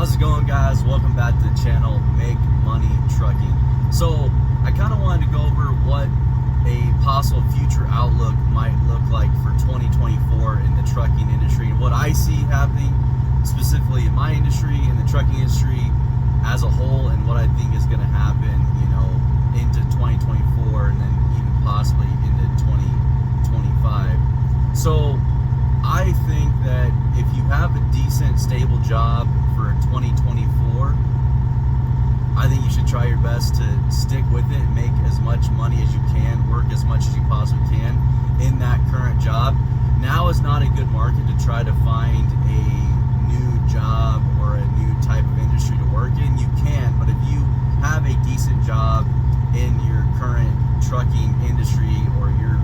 How's it going, guys? Welcome back to the channel, Make Money Trucking. So I kind of wanted to go over what a possible future outlook might look like for 2024 in the trucking industry and what I see happening specifically in my industry, in the trucking industry as a whole, and what I think is going to happen, into 2024 and then even possibly into 2025. So I think that if you have a decent, stable job for 2024, I think you should try your best to stick with it and make as much money as you can, work as much as you possibly can in that current job. Now is not a good market to try to find a new job or a new type of industry to work in. You can, but if you have a decent job in your current trucking industry or your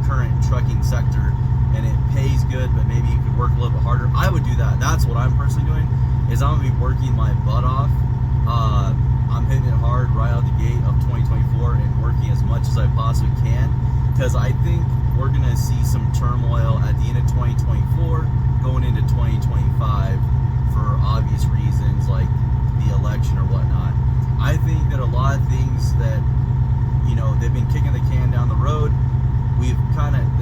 current trucking sector, and it pays good, but maybe you could work a little bit harder, I would do that. That's what I'm personally doing, is I'm going to be working my butt off. I'm hitting it hard right out the gate of 2024 and working as much as I possibly can, because I think we're going to see some turmoil at the end of 2024 going into 2025 for obvious reasons like the election or whatnot. I think that a lot of things that, they've been kicking the can down the road. The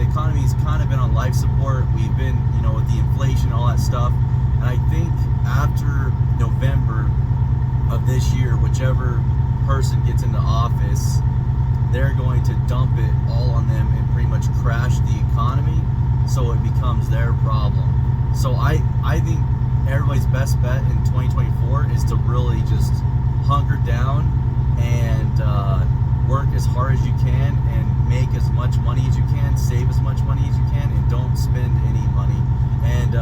economy's kind of been on life support. We've been, with the inflation, all that stuff. And I think after November of this year, whichever person gets into office, they're going to dump it all on them and pretty much crash the economy, so it becomes their problem. So I think everybody's best bet in 2024 is to really just hunker down and work as hard as you can and make as much money as you can, save as much money as you can, and don't spend any money. And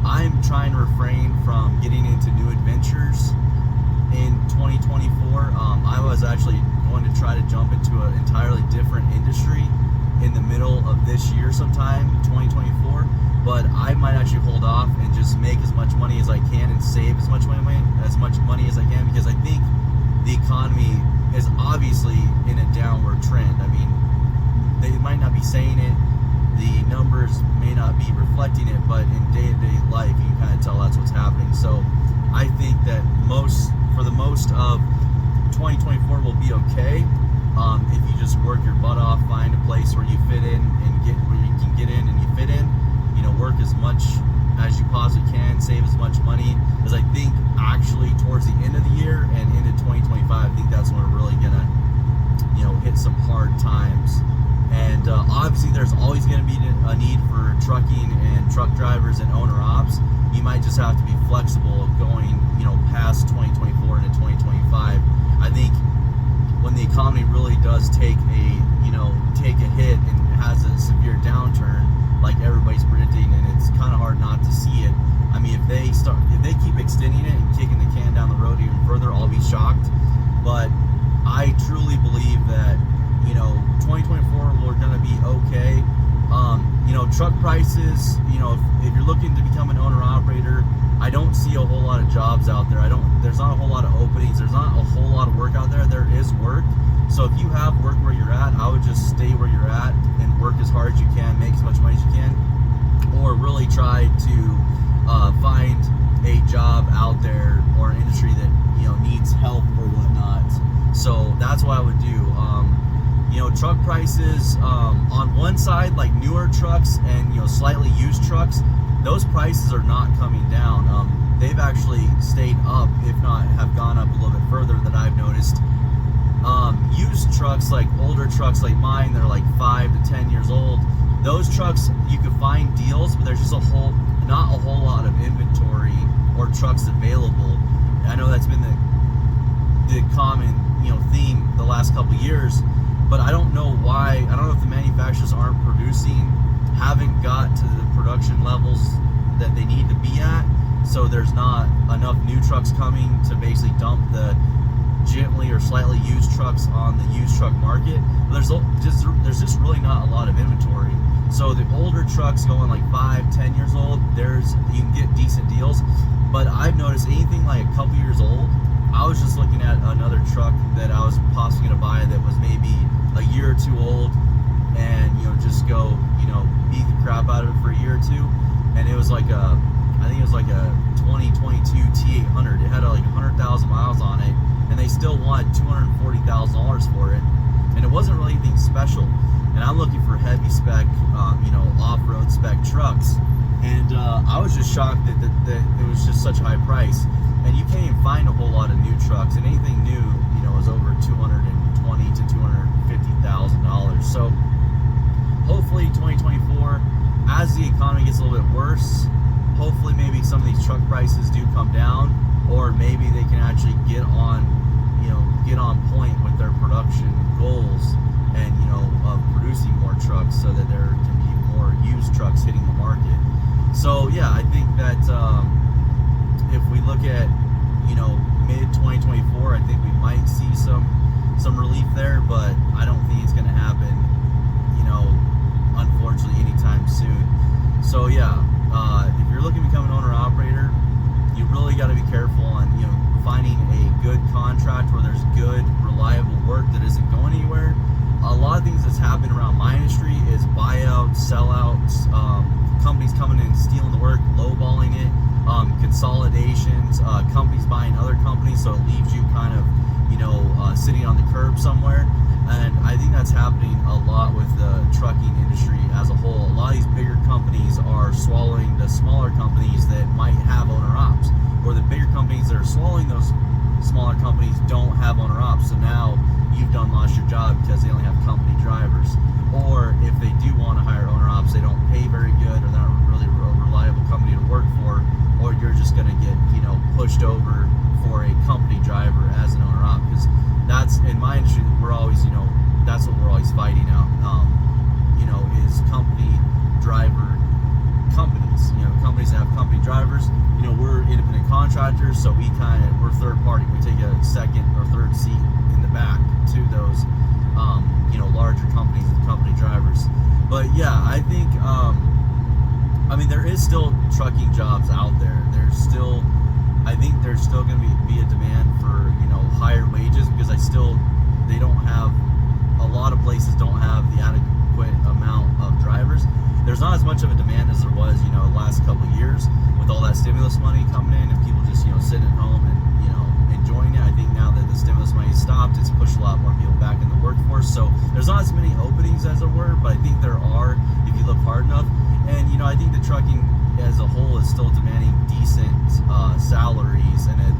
I'm trying to refrain from getting into new adventures in 2024. I was actually going to try to jump into an entirely different industry in the middle of this year sometime, 2024, but I might actually hold off and just make as much money as I can and save as much money as I can, because I think the economy is obviously in a downward trend. I mean, they might not be saying it, the numbers may not be reflecting it, but in day-to-day life, you can kind of tell that's what's happening. So I think that for the most of 2024 will be okay if you just work your butt off, find a place where you fit in and where you can get in and you fit in, work as much as you possibly can, save as much money, as I think actually towards the end of the year and into 2025, I think that's when we're really gonna, hit some hard times. And obviously there's always going to be a need for trucking and truck drivers and owner ops. You might just have to be flexible going, past 2024 into 2025. I think when the economy really does take a hit and has a severe downturn, like everybody's predicting, and it's kind of hard not to see it. I mean, if they keep extending it and kicking the can down the road even further, I'll be shocked. But I truly believe that 2024 we're going to be okay. Truck prices, if you're looking to become an owner operator, I don't see a whole lot of jobs out there. There's not a whole lot of openings. There's not a whole lot of work out there. There is work. So if you have work where you're at, I would just stay where you're at and work as hard as you can, make as much money as you can, or really try to find a job out there or an industry that needs help or whatnot. So that's what I would do. Truck prices on one side, like newer trucks and slightly used trucks, those prices are not coming down. They've actually stayed up, if not have gone up a little bit further that I've noticed. Used trucks, like older trucks like mine, they're like 5 to 10 years old. Those trucks, you can find deals, but there's just not a whole lot of inventory or trucks available. I know that's been the common theme the last couple years, but I don't know why. I don't know if the manufacturers aren't producing, haven't got to the production levels that they need to be at, so there's not enough new trucks coming to basically dump the gently or slightly used trucks on the used truck market. There's just really not a lot of inventory. So the older trucks going like 5, 10 years old, you can get decent deals. But I've noticed anything like a couple years old, I was just looking at another truck that I was possibly going to buy that was maybe a year or two old, and just go beat the crap out of it for a year or two, and it was like I think it was like a 2022 T800 $240,000 for it, and it wasn't really anything special. And I'm looking for heavy spec, off-road spec trucks, and I was just shocked that it was just such a high price. And you can't even find a whole lot of new trucks, and anything new, is over $220,000 to $250,000. So hopefully 2024, as the economy gets a little bit worse, hopefully maybe some of these truck prices do come down, or maybe they can actually get on point with their production goals, and of producing more trucks, so that there can be more used trucks hitting the market. So yeah, I think that if we look at mid 2024, I think we might see some relief there, but I don't think it's going to happen unfortunately anytime soon. So yeah, if you're looking to become an owner operator, you really got to be careful on finding a good contract where there's good, reliable work that isn't going anywhere. A lot of things that's happened around my industry is buyouts, sellouts, companies coming in and stealing the work, lowballing it, consolidations, companies buying other companies, so it leaves you kind of sitting on the curb somewhere. And I think that's happening a lot with the trucking industry as a whole. A lot of these bigger companies are swallowing the smaller companies that might have owner ops, or the bigger companies that are swallowing those smaller companies don't have owner ops. So now you've lost your job because they only have company drivers. Or if they do want to hire owner ops, they don't pay very good, or they're not really a reliable company to work for, or you're just going to get pushed over for a company driver as an owner op. Because that's, in my industry, we're always that's what we're always fighting out, is company driver companies. Companies that have company drivers. We're independent contractors, so we're third party. We take a second or third seat in the back to those larger companies and company drivers. But yeah, I think there is still trucking jobs out there. I think there's still going to be a demand for higher wages, because they don't have, a lot of places don't have the adequate amount of drivers. There's not as much of a demand as there was the last couple of years, with all that stimulus money coming in and people just sitting at home and enjoying it. I think now that the stimulus money stopped, it's pushed a lot more people back in the workforce. So there's not as many openings as there were, but I think there are if you look hard enough. And I think the trucking as a whole is still demanding decent salaries and a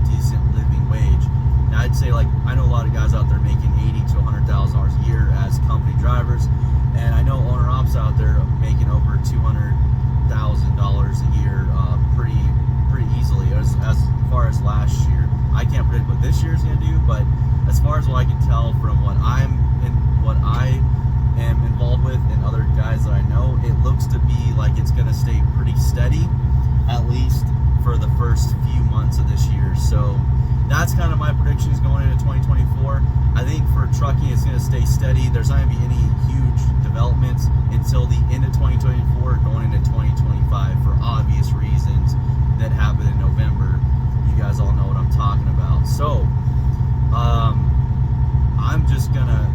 decent living wage. Now I'd say, I know a lot of guys out there making $80,000 to $100,000 a year as company drivers, and I know owner ops out there making over $200,000 a year pretty easily as far as last year. I can't predict what this year's going to do, but as far as what I can tell from what I am involved with and other guys that I know, it looks to be like it's going to stay pretty steady, at least for the first few months of this year. So that's kind of my predictions going into 2024. I think for trucking, it's going to stay steady. There's not going to be any huge developments until the end of 2024, going into 2025, for obvious reasons that happen in November. You guys all know what I'm talking about. So I'm just gonna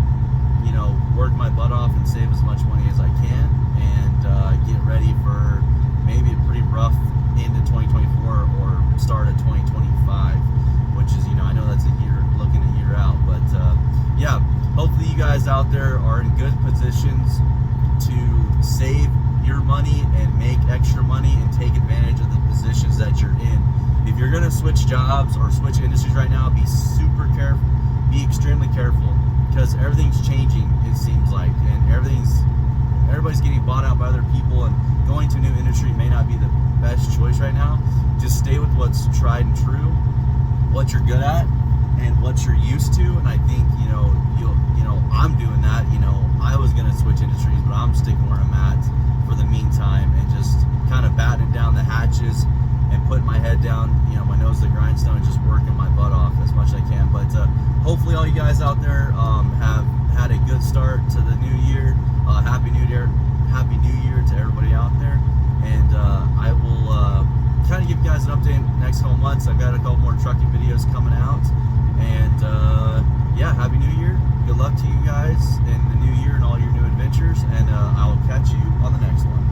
work my butt off and save as much money as I can, and get ready for maybe a pretty rough end of 2024 or start of 2025, which is I know that's looking a year out. But yeah, hopefully you guys out there are in good positions to save your money and make extra money and take advantage of the positions that you're in. If you're gonna switch jobs or switch industries right now, be super careful, be extremely careful, because everything's changing, it seems like, and everybody's getting bought out by other people, and going to a new industry may not be the best choice right now. Just stay with what's tried and true, what you're good at, and what you're used to. And I think I'm doing that. I was gonna switch industries, but I'm sticking where I'm at for the meantime, and just kind of battening down the hatches and putting my head down, my nose to the grindstone, and just working my butt off as much as I can. But hopefully all you guys out there have had a good start to the new year. Happy New Year to everybody out there. And I will kind of give you guys an update in the next couple months. I've got a couple more trucking videos coming out. And yeah, Happy New Year. Good luck to you guys in the new year and all your new adventures. And I will catch you on the next one.